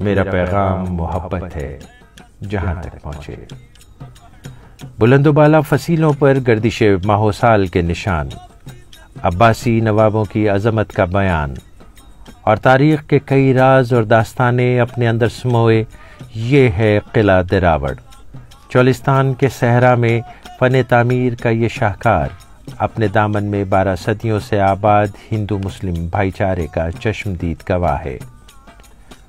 میرا پیغام محبت ہے جہاں تک پہنچے۔ بلند و بالا فصیلوں پر گردش ماہ و سال کے نشان، عباسی نوابوں کی عظمت کا بیان اور تاریخ کے کئی راز اور داستانیں اپنے اندر سموئے یہ ہے قلعہ دراوڑ۔ چولستان کے صحرا میں فن تعمیر کا یہ شاہکار اپنے دامن میں 12 صدیوں سے آباد ہندو مسلم بھائی چارے کا چشمدید گواہ ہے۔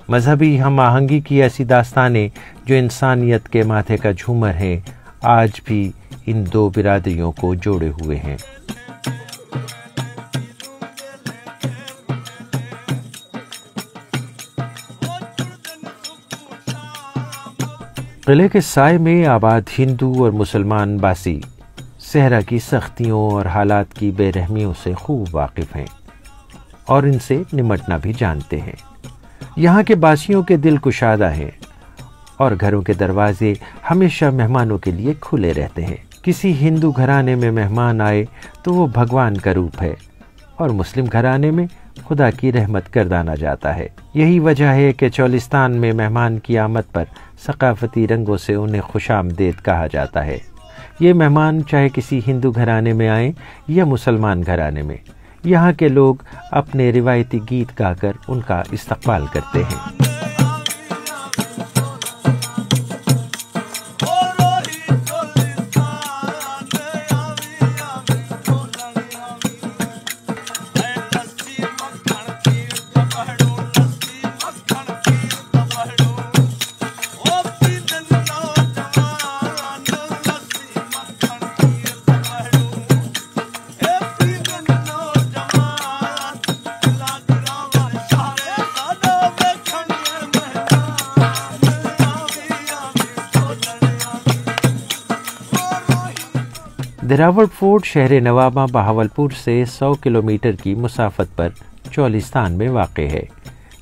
مذہبی ہم آہنگی کی ایسی داستانیں جو انسانیت کے ماتھے کا جھومر ہیں، آج بھی ان دو برادریوں کو جوڑے ہوئے ہیں۔ قلعے کے سائے میں آباد ہندو اور مسلمان باسی صحرا کی سختیوں اور حالات کی بے رحمیوں سے خوب واقف ہیں اور ان سے نمٹنا بھی جانتے ہیں۔ یہاں کے باسیوں کے دل کشادہ ہیں اور گھروں کے دروازے ہمیشہ مہمانوں کے لیے کھلے رہتے ہیں۔ کسی ہندو گھرانے میں مہمان آئے تو وہ بھگوان کا روپ ہے اور مسلم گھرانے میں خدا کی رحمت گردانا جاتا ہے۔ یہی وجہ ہے کہ چولستان میں مہمان کی آمد پر ثقافتی رنگوں سے انہیں خوش آمدید کہا جاتا ہے۔ یہ مہمان چاہے کسی ہندو گھرانے میں آئیں یا مسلمان گھرانے میں، یہاں کے لوگ اپنے روایتی گیت گا کر ان کا استقبال کرتے ہیں۔ دراوڑ فورٹ شہر نوابہ بہاولپور سے 100 کلومیٹر کی مسافت پر چولستان میں واقع ہے۔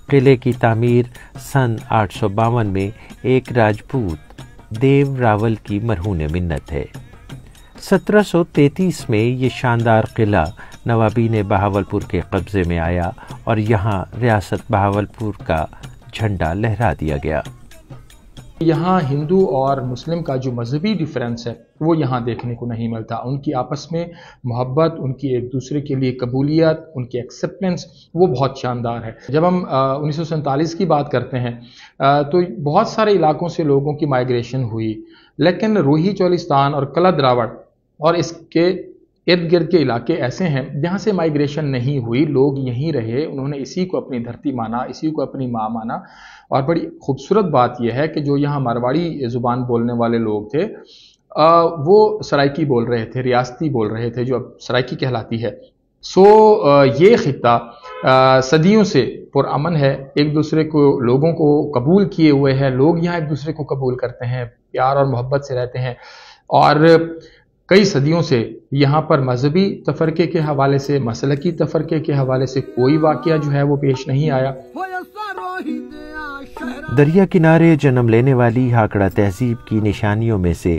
قلعے کی تعمیر سن 852 میں ایک راجپوت دیو راول کی مرہون منت ہے۔ 1733 میں یہ شاندار قلعہ نوابین بہاولپور کے قبضے میں آیا اور یہاں ریاست بہاولپور کا جھنڈا لہرا دیا گیا۔ یہاں ہندو اور مسلم کا جو مذہبی ڈیفرنس ہے وہ یہاں دیکھنے کو نہیں ملتا۔ ان کی آپس میں محبت، ان کی ایک دوسرے کے لیے قبولیت، ان کی ایکسیپٹنس وہ بہت شاندار ہے۔ جب ہم 1947 کی بات کرتے ہیں تو بہت سارے علاقوں سے لوگوں کی مائیگریشن ہوئی، لیکن روہی چولستان اور قلعہ دراوڑ اور اس کے ارد گرد کے علاقے ایسے ہیں جہاں سے مائیگریشن نہیں ہوئی، لوگ یہیں رہے، انہوں نے اسی کو اپنی دھرتی مانا، اسی کو اپنی ماں مانا۔ اور بڑی خوبصورت بات یہ ہے کہ جو یہاں مارواڑی زبان بولنے والے لوگ تھے وہ سرائکی بول رہے تھے، ریاستی بول رہے تھے جو اب سرائکی کہلاتی ہے۔ یہ خطہ صدیوں سے پرامن ہے، ایک دوسرے کو لوگوں کو قبول کیے ہوئے ہے، لوگ یہاں ایک دوسرے کو قبول کرتے ہیں، پیار اور محبت سے رہتے ہیں، اور کئی صدیوں سے یہاں پر مذہبی تفرقے کے حوالے سے، مسلکی تفرقے کے حوالے سے کوئی واقعہ جو ہے وہ پیش نہیں آیا۔ دریا کنارے جنم لینے والی ہاکڑا تہذیب کی نشانیوں میں سے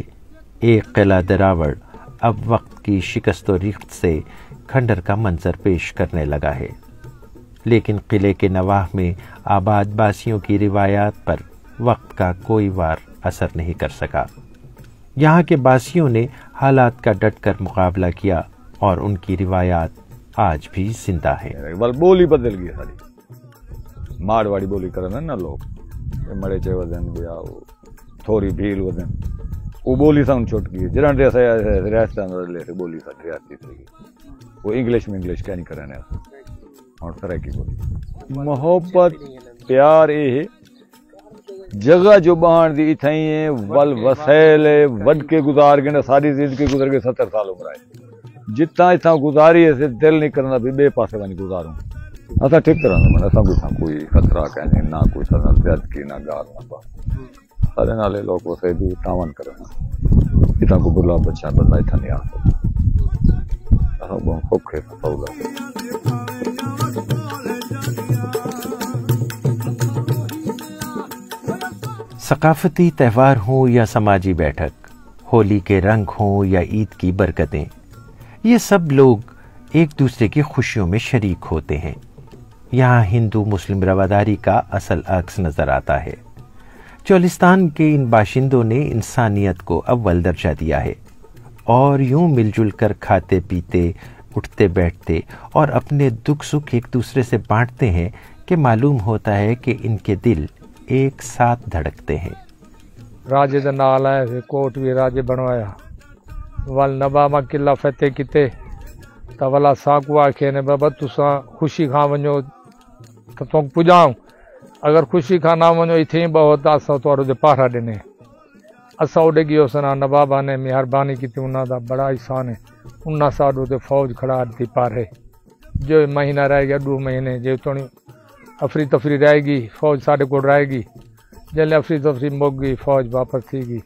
ایک قلعہ دراوڑ اب وقت کی شکست و ریخت سے کھنڈر کا منظر پیش کرنے لگا ہے، لیکن قلعے کے نواح میں آباد باسیوں کی روایات پر وقت کا کوئی وار اثر نہیں کر سکا۔ یہاں کے باسیوں نے حالات کا ڈٹ کر مقابلہ کیا اور ان کی روایات آج بھی زندہ ہیں۔ بولی بدل گئی ساری، مارواڑی بولی کرنا نا لوگ، مڑے چے ودن بیا تھوڑی بھیل ودن، وہ بولی سا چھوٹ گئی، جران ریاستان لے بولی سا ریاستی تھی، وہ انگلش میں انگلش کیا نہیں کرنے اور طرح کی بولی۔ محبت پیار یہ جگہ جو باہر دی اتھائی ہیں ول وسیل ود کے گزار گئے، ساری زندگی گزر گئے، 70 سال عمر آئے، جتنا اتنا گزاری ہے دل نہیں کرنا بھی بے پاسے بانی گزاروں، ایسا ٹھیک طرح نہ ایسا کوئی خطرہ کہنے نہ کوئی سزا زیادہ کی نہ گار نہ پا سارے نالے لوگ اسے بھی تعاون کرنا، اتنا کو بلا بچہ بندہ اتنا نہیں آتا، بہت خوب ہے سہولت۔ ثقافتی تہوار ہوں یا سماجی بیٹھک، ہولی کے رنگ ہوں یا عید کی برکتیں، یہ سب لوگ ایک دوسرے کی خوشیوں میں شریک ہوتے ہیں۔ یہاں ہندو مسلم رواداری کا اصل عکس نظر آتا ہے۔ چولستان کے ان باشندوں نے انسانیت کو اول درجہ دیا ہے اور یوں مل جل کر کھاتے پیتے، اٹھتے بیٹھتے اور اپنے دکھ سکھ ایک دوسرے سے بانٹتے ہیں کہ معلوم ہوتا ہے کہ ان کے دل ایک ساتھ دھڑکتے ہیں۔ راجے دا نال ہے، کوٹ بھی راجے بنوایا، ول نبا ما قلعہ فتح کیتے تا ولا ساکو آکھے نے بابا تساں خوشی کھا ونجو تو توں پجاؤں، اگر خوشی کھا نہ ونجو ایتھے بہت اساں تواڈے دے پہرا دینے، اساں اڈے گیو سنا نوابا نے مہربانی کیتی، انہاں دا بڑا احسان ہے، انہاں ساڈو تے فوج کھڑا دی پارے، جو مہینہ رہ گیا 2 مہینے جو تھوڑی افری تفری رہے گی، فوج ساڈے کول رہے گی، جلے افری تفری مک گئی، فوج واپس تھی گئی،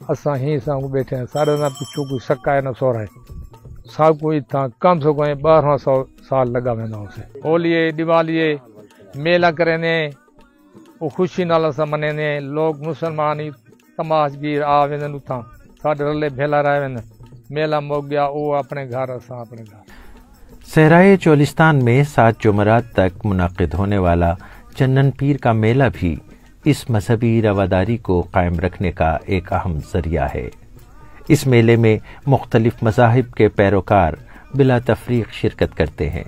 اساں ہی سانگ بیٹھے ہیں، سارے نہ پچھو کوئی سکا ہے نہ سو رہا ہے، سب کوئی تھا کم سے کم 1200 سال لگا ویندہ اسے۔ ہولیے دیوالیے میلہ کرنے وہ خوشی نال اساں منینے، لوگ مسلمان ہی تماش گیر آ ویندن اتھاں، ساڈے رلے بھیلا رہ ویندن، میلہ مک گیا وہ اپنے گھر اساں اپنے گھر۔ صحرائے چولستان میں 7 جمعرات تک منعقد ہونے والا چنن پیر کا میلہ بھی اس مذہبی رواداری کو قائم رکھنے کا ایک اہم ذریعہ ہے۔ اس میلے میں مختلف مذاہب کے پیروکار بلا تفریق شرکت کرتے ہیں،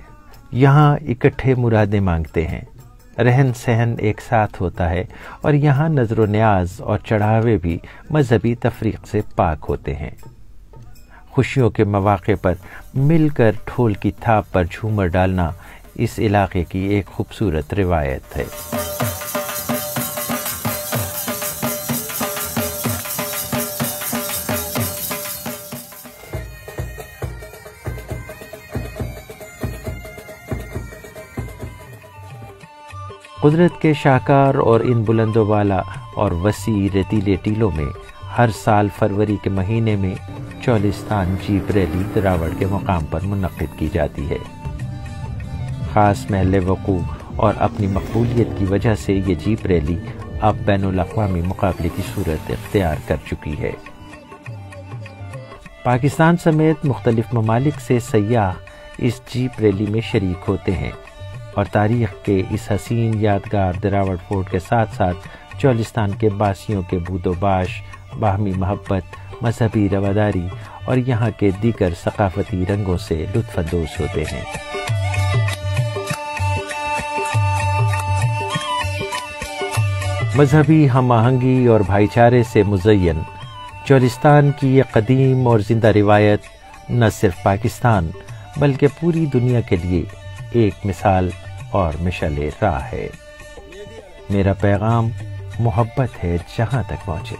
یہاں اکٹھے مرادیں مانگتے ہیں، رہن سہن ایک ساتھ ہوتا ہے اور یہاں نظر و نیاز اور چڑھاوے بھی مذہبی تفریق سے پاک ہوتے ہیں۔ خوشیوں کے مواقع پر مل کر ڈھول کی تھاپ پر جھومر ڈالنا اس علاقے کی ایک خوبصورت روایت ہے۔ قدرت کے شاہکار اور ان بلند و بالا اور وسیع ریتیلے ٹیلوں میں ہر سال فروری کے مہینے میں چولستان جیپ ریلی دراوڑ کے مقام پر منعقد کی جاتی ہے۔ خاص محل وقوع اور اپنی مقبولیت کی وجہ سے یہ جیپ ریلی اب بین الاقوامی مقابلے کی صورت اختیار کر چکی ہے۔ پاکستان سمیت مختلف ممالک سے سیاح اس جیپ ریلی میں شریک ہوتے ہیں اور تاریخ کے اس حسین یادگار دراوڑ فورٹ کے ساتھ ساتھ چولستان کے باسیوں کے بود و باش، باہمی محبت، مذہبی رواداری اور یہاں کے دیگر ثقافتی رنگوں سے لطف اندوز ہوتے ہیں۔ مذہبی ہم آہنگی اور بھائی چارے سے مزین چولستان کی یہ قدیم اور زندہ روایت نہ صرف پاکستان بلکہ پوری دنیا کے لیے ایک مثال اور مشعل راہ ہے۔ میرا پیغام محبت ہے جہاں تک پہنچے۔